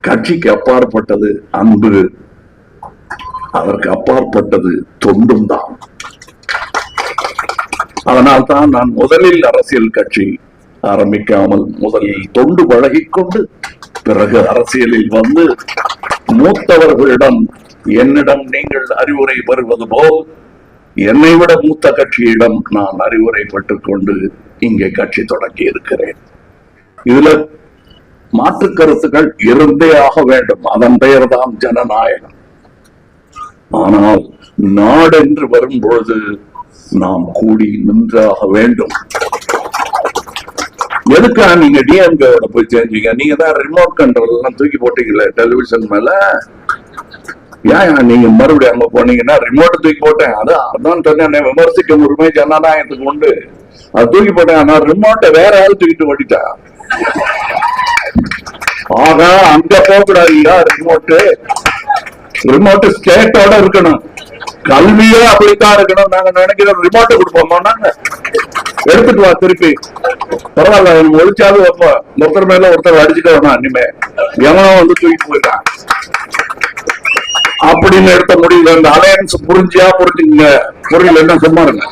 கட்சிக்கு அப்பாற்பட்டது அன்பு, அதற்கு அப்பாற்பட்டது தொண்டும் தான். அதனால்தான் நான் முதலில் அரசியல் கட்சி ஆரம்பிக்காமல் முதலில் தொண்டு பழகிக்கொண்டு பிறகு அரசியலில் வந்து மூத்தவர்களிடம் என்னிடம் நீங்கள் அறிவுரை பெறுவது போல் என்னை விட மூத்த கட்சியிடம் நான் அறிவுரை பெற்றுக் கொண்டு இங்கே கட்சி தொடங்கி இருக்கிறேன். இதுல மாற்று கருத்துக்கள் இருந்தே ஆக வேண்டும். அதன் பெயர் தான் ஜனநாயகம். ஆனால் நாடென்று வரும்பொழுது நாம் கூடி நின்றாக வேண்டும். எதுக்கா நீங்க டிஎம்கேவோட போய் சேர்ந்தீங்க? நீங்க தான் ரிமோட் கண்ட்ரோல் எல்லாம் தூக்கி போட்டீங்களே டெலிவிஷன் மேல. ஏன் நீங்க மறுபடியும் அங்க போனீங்கன்னா ரிமோட் தூக்கி போட்டேன், அதான் சொன்னேன், விமர்சிக்கும் உரிமை ஜனநாயகத்துக்கு உண்டு, அது தூக்கி போட்டேன். ஆனா ரிமோட்டை வேற ஆள் தூக்கிட்டு ஓட்டிட்டா. ஆக அங்க போகக்கூடாதுயா. ரிமோட் ஸ்டேட்டோட இருக்கணும், கல்வியே அப்படித்தான் இருக்கணும். நாங்க நினைக்கிறோம் ரிமோட்டை கொடுப்போமா, நாங்க எடுத்துட்டு வா திருப்பி, பரவாயில்ல ஒழிச்சாவது வைப்போம், ஒருத்தர் மேல ஒருத்தர் அடிச்சுக்க வேணாம், இனிமே எவனோ வந்து தூக்கிட்டு போயிட்டான் அப்படின்னு எடுத்த முடியல. இந்த அலையன்ஸ் புரிஞ்சியா புரிஞ்சுங்க, புரியல என்ன சும்மா இருங்க.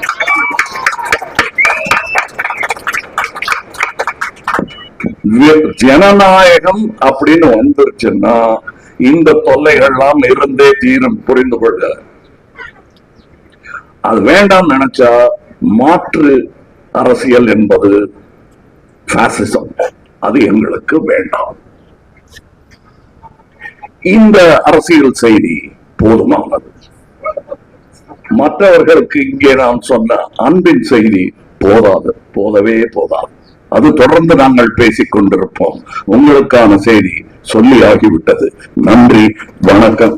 ஜனநாயகம் அப்படின்னு வந்துருச்சுன்னா இந்த தொல்லைகள்லாம் இருந்தே தீரும், புரிந்து கொள்க. அது வேண்டாம் நினைச்சா மாற்று அரசியல் என்பது பாசிசம், அது எங்களுக்கு வேண்டாம். இந்த அரசியல் செய்தி போதுமானது. மற்றவர்களுக்கு இங்கே நாம் சொன்ன அன்பின் செய்தி போதாது, போதவே போதாது. அது தொடர்ந்து நாங்கள் பேசிக் கொண்டிருப்போம். உங்களுக்கான செய்தி சொல்லி ஆகிவிட்டது. நன்றி, வணக்கம்.